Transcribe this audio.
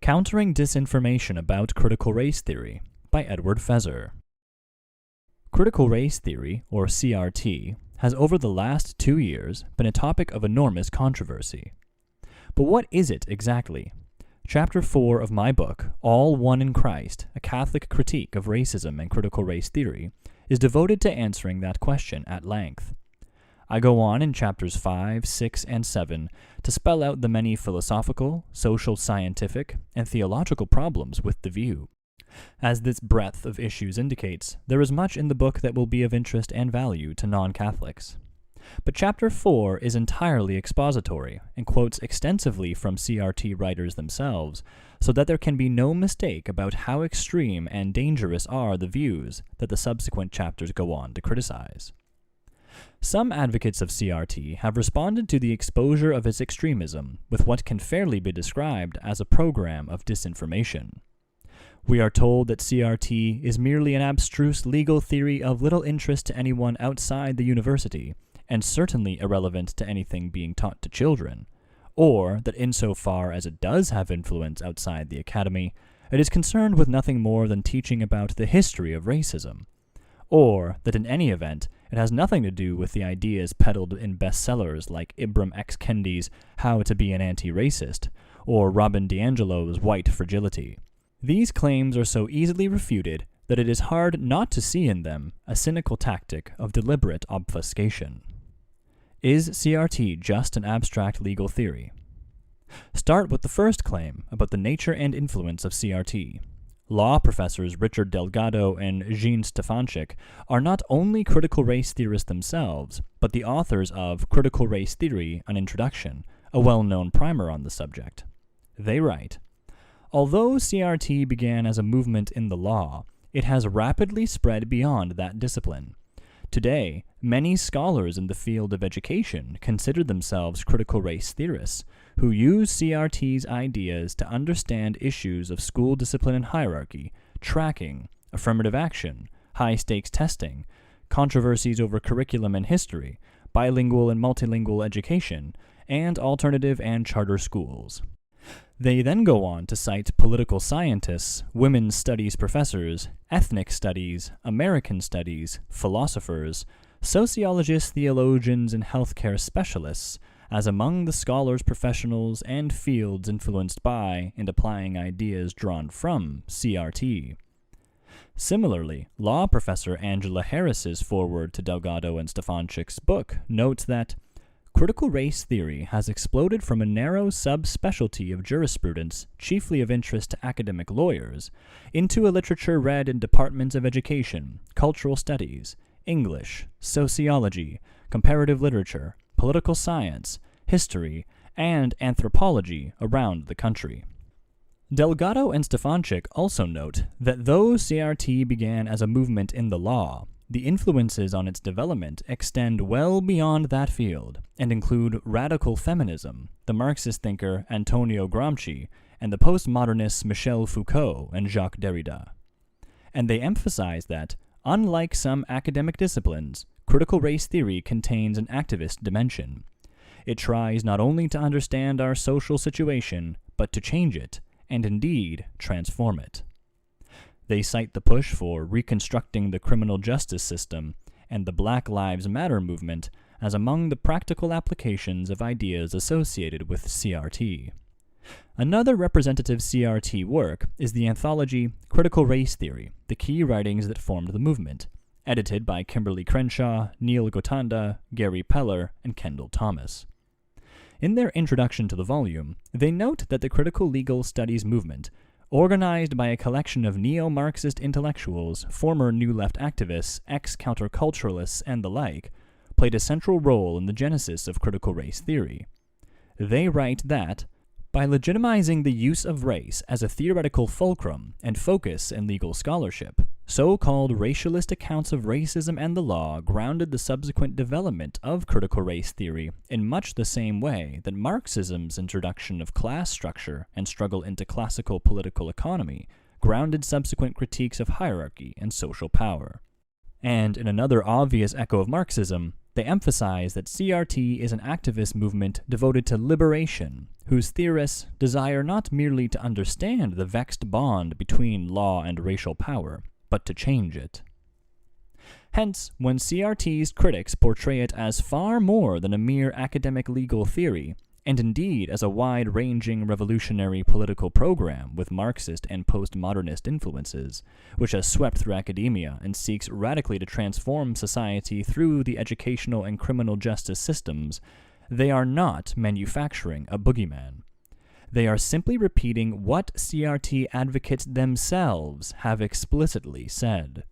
Countering Disinformation About Critical Race Theory by Edward Feser. Critical race theory, or CRT, has over the last 2 years been a topic of enormous controversy. But what is it exactly? Chapter 4 of my book, All One in Christ, A Catholic Critique of Racism and Critical Race Theory, is devoted to answering that question at length. I go on in chapters 5, 6, and 7 to spell out the many philosophical, social, scientific, and theological problems with the view. As this breadth of issues indicates, there is much in the book that will be of interest and value to non-Catholics. But chapter 4 is entirely expository and quotes extensively from CRT writers themselves, so that there can be no mistake about how extreme and dangerous are the views that the subsequent chapters go on to criticize. Some advocates of CRT have responded to the exposure of its extremism with what can fairly be described as a program of disinformation. We are told that CRT is merely an abstruse legal theory of little interest to anyone outside the university, and certainly irrelevant to anything being taught to children, or that insofar as it does have influence outside the academy, it is concerned with nothing more than teaching about the history of racism, or that in any event, it has nothing to do with the ideas peddled in bestsellers like Ibram X. Kendi's How to Be an Anti-Racist, or Robin DiAngelo's White Fragility. These claims are so easily refuted that it is hard not to see in them a cynical tactic of deliberate obfuscation. Is CRT just an abstract legal theory? Start with the first claim about the nature and influence of CRT. Law professors Richard Delgado and Jean Stefanczyk are not only critical race theorists themselves, but the authors of Critical Race Theory, An Introduction, a well-known primer on the subject. They write, "Although CRT began as a movement in the law, it has rapidly spread beyond that discipline. Today, many scholars in the field of education consider themselves critical race theorists, who use CRT's ideas to understand issues of school discipline and hierarchy, tracking, affirmative action, high-stakes testing, controversies over curriculum and history, bilingual and multilingual education, and alternative and charter schools." They then go on to cite political scientists, women's studies professors, ethnic studies, American studies, philosophers, sociologists, theologians, and healthcare specialists as among the scholars, professionals, and fields influenced by and applying ideas drawn from CRT. Similarly, law professor Angela Harris's foreword to Delgado and Stefanczyk's book notes that critical race theory has exploded from a narrow subspecialty of jurisprudence, chiefly of interest to academic lawyers, into a literature read in departments of education, cultural studies, English, sociology, comparative literature, political science, history, and anthropology around the country. Delgado and Stefanczyk also note that though CRT began as a movement in the law, the influences on its development extend well beyond that field and include radical feminism, the Marxist thinker Antonio Gramsci, and the postmodernists Michel Foucault and Jacques Derrida. And they emphasize that, unlike some academic disciplines, critical race theory contains an activist dimension. It tries not only to understand our social situation, but to change it, and indeed transform it. They cite the push for reconstructing the criminal justice system and the Black Lives Matter movement as among the practical applications of ideas associated with CRT. Another representative CRT work is the anthology Critical Race Theory, the Key Writings That Formed the Movement, edited by Kimberly Crenshaw, Neil Gotanda, Gary Peller, and Kendall Thomas. In their introduction to the volume, they note that the critical legal studies movement, organized by a collection of neo-Marxist intellectuals, former New Left activists, ex-counterculturalists, and the like, played a central role in the genesis of critical race theory. They write that, by legitimizing the use of race as a theoretical fulcrum and focus in legal scholarship, so-called racialist accounts of racism and the law grounded the subsequent development of critical race theory in much the same way that Marxism's introduction of class structure and struggle into classical political economy grounded subsequent critiques of hierarchy and social power. And in another obvious echo of Marxism, They emphasize that CRT is an activist movement devoted to liberation, whose theorists desire not merely to understand the vexed bond between law and racial power, but to change it. Hence, when CRT's critics portray it as far more than a mere academic legal theory, and indeed as a wide-ranging revolutionary political program with Marxist and postmodernist influences, which has swept through academia and seeks radically to transform society through the educational and criminal justice systems, they are not manufacturing a boogeyman. They are simply repeating what CRT advocates themselves have explicitly said.